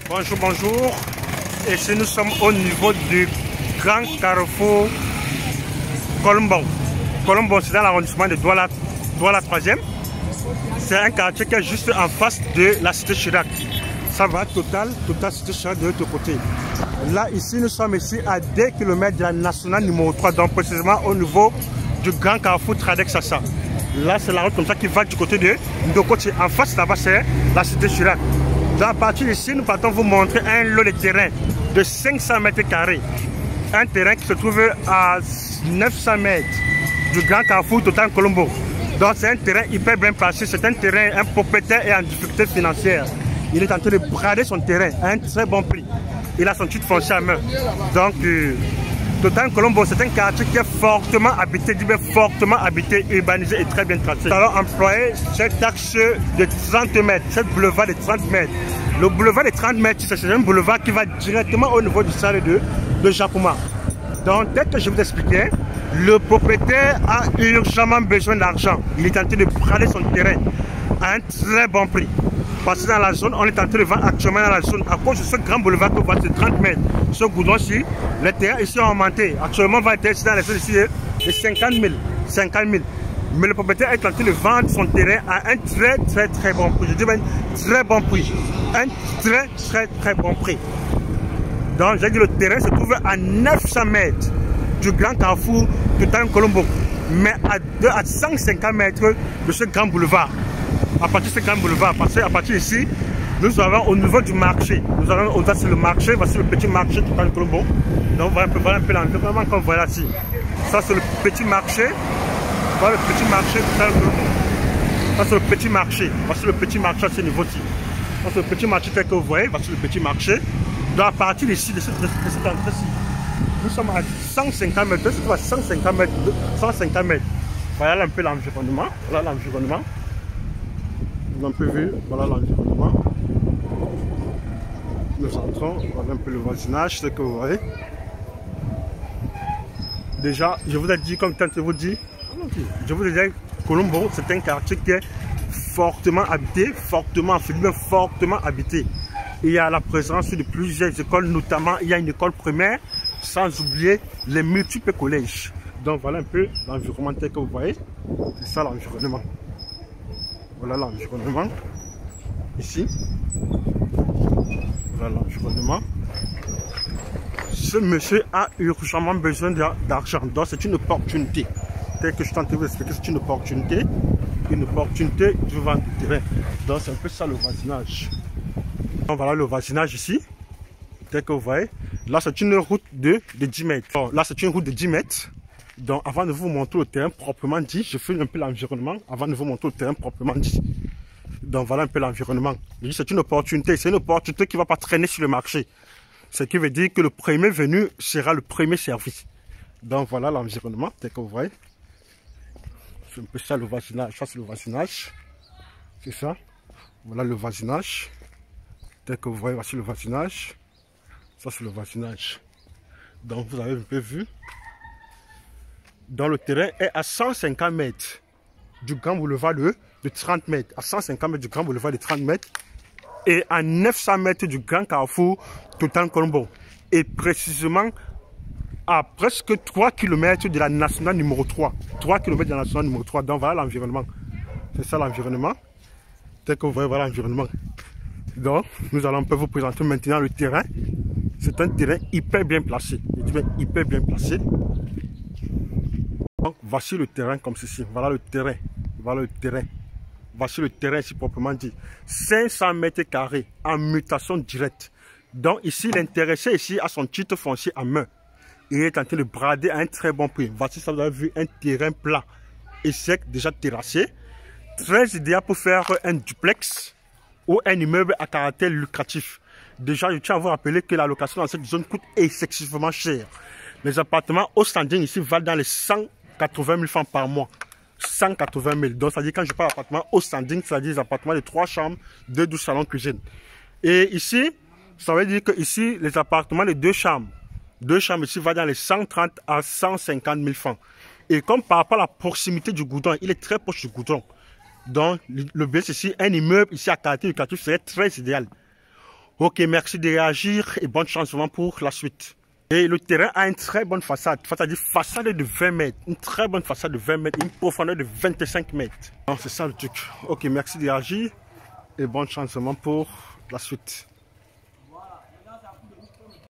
Bonjour, bonjour. Ici, nous sommes au niveau du grand carrefour Colombon. Colombon, c'est dans l'arrondissement de Douala 3e. C'est un quartier qui est juste en face de la cité Chirac. Ça va, Total cité Chirac de l'autre côté. Là, ici, nous sommes ici à 2 km de la nationale numéro 3, donc précisément au niveau du grand carrefour Tradex-Sassa. Là, c'est la route comme ça qui va du côté de Ndokoti. En face, là-bas, c'est la cité Chirac. Donc, à partir d'ici, nous partons vous montrer un lot de terrain de 500 mètres carrés. Un terrain qui se trouve à 900 mètres du grand carrefour Total Colombo. Donc, c'est un terrain hyper bien placé. C'est un terrain, un propriétaire est en difficulté financière. Il est en train de brader son terrain à un très bon prix. Il a son titre foncier à main. Donc, Total Colombo, c'est un quartier qui est fortement habité, fortement habité, urbanisé et très bien tracé. Nous allons employer cette axe de 30 mètres, cette boulevard de 30 mètres. Le boulevard de 30 mètres, c'est un boulevard qui va directement au niveau du stade de Japouma. Donc, dès que je vous expliquais, le propriétaire a urgemment besoin d'argent. Il est en train de brader son terrain à un très bon prix. Parce que dans la zone, on est en train de vendre actuellement dans la zone, à cause de ce grand boulevard que vous voyez, c'est 30 mètres. Ce goudron-ci, les terrains ici ont augmenté. Actuellement, on va être dans la zone ici de 50 000. Mais le propriétaire est en train de vendre son terrain à un très bon prix. Je dis bien très bon prix. Un très bon prix. Donc, j'ai dit le terrain se trouve à 900 mètres du grand carrefour Total Colombo, mais à 150 mètres de ce grand boulevard. À partir de ce grand boulevard, parce qu'à partir d'ici, nous avons au niveau du marché, nous avons au-delà sur le marché, voici le petit marché Total Colombo. Donc, voilà un peu l'environnement comme voilà ici. Ça, c'est le petit marché. Voilà le petit marché Total Colombo. Ça, c'est le petit marché. Voici le petit marché à ce niveau-ci. Ça, c'est le petit marché tel que vous voyez. Voici le petit marché. Donc, à partir d'ici, de cette entrée-ci, nous sommes à 150 mètres. C'est à 150 mètres. Voilà un peu l'environnement. Voilà l'environnement. Vous avez un peu vu, voilà l'environnement. Nous entrons, voilà un peu le voisinage, ce que vous voyez. Déjà, je vous ai dit, comme tant que vous dit, je vous ai dit, Colombo, c'est un quartier qui est fortement habité, fortement habité. Il y a la présence de plusieurs écoles, notamment il y a une école primaire, sans oublier les multiples collèges. Donc voilà un peu l'environnement tel que vous voyez. C'est ça l'environnement. Voilà l'environnement. Ici. Voilà l'environnement. Ce monsieur a urgemment besoin d'argent. Donc c'est une opportunité. Tel que je tente de vous expliquer, c'est une opportunité. Une opportunité de vendre du terrain. Donc c'est un peu ça le voisinage. Donc voilà le voisinage ici. Tel que vous voyez. Là c'est une route de 10 mètres. Alors, là c'est une route de 10 mètres. Donc avant de vous montrer le terrain proprement dit, je fais un peu l'environnement avant de vous montrer le terrain proprement dit. Donc voilà un peu l'environnement. C'est une opportunité qui ne va pas traîner sur le marché. Ce qui veut dire que le premier venu sera le premier servi. Donc voilà l'environnement tel que vous voyez. C'est un peu ça le voisinage. Ça c'est le voisinage. C'est ça. Voilà le voisinage. Tel que vous voyez, voici le voisinage. Ça c'est le voisinage. Donc vous avez un peu vu. Dans le terrain est à 150 mètres du grand boulevard de 30 mètres. À 150 mètres du grand boulevard de 30 mètres. Et à 900 mètres du grand carrefour Total Colombo. Et précisément à presque 3 km de la nationale numéro 3. 3 km de la nationale numéro 3. Donc voilà l'environnement. C'est ça l'environnement. Tel que vous voyez, voilà l'environnement. Donc nous allons un peu vous présenter maintenant le terrain. C'est un terrain hyper bien placé. Hyper bien placé. Donc, voici le terrain comme ceci. Voilà le terrain. Voilà le terrain. Voici le terrain ici proprement dit. 500 mètres carrés en mutation directe. Donc ici, l'intéressé ici a son titre foncier en main. Il est en train de brader à un très bon prix. Voici, ça vous avez vu, un terrain plat et sec, déjà terrassé. Très idéal pour faire un duplex ou un immeuble à caractère lucratif. Déjà, je tiens à vous rappeler que la location dans cette zone coûte excessivement cher. Les appartements au standing ici valent dans les 180 000 francs par mois. 180 000. Donc, ça veut dire quand je parle d'appartement au standing, ça veut dire des appartements de 3 chambres, 2 douches, salon, cuisine. Et ici, ça veut dire que ici, les appartements de 2 chambres ici valent dans les 130 à 150 000 francs. Et comme par rapport à la proximité du goudron, il est très proche du goudron. Donc, le bien ici, un immeuble ici à caractère lucratif serait très idéal. Ok, merci de réagir et bonne chance vraiment pour la suite. Et le terrain a une très bonne façade, c'est-à-dire façade de 20 mètres, une très bonne façade de 20 mètres, une profondeur de 25 mètres. C'est ça le truc. Ok, merci de réagir et bonne chance vraiment pour la suite.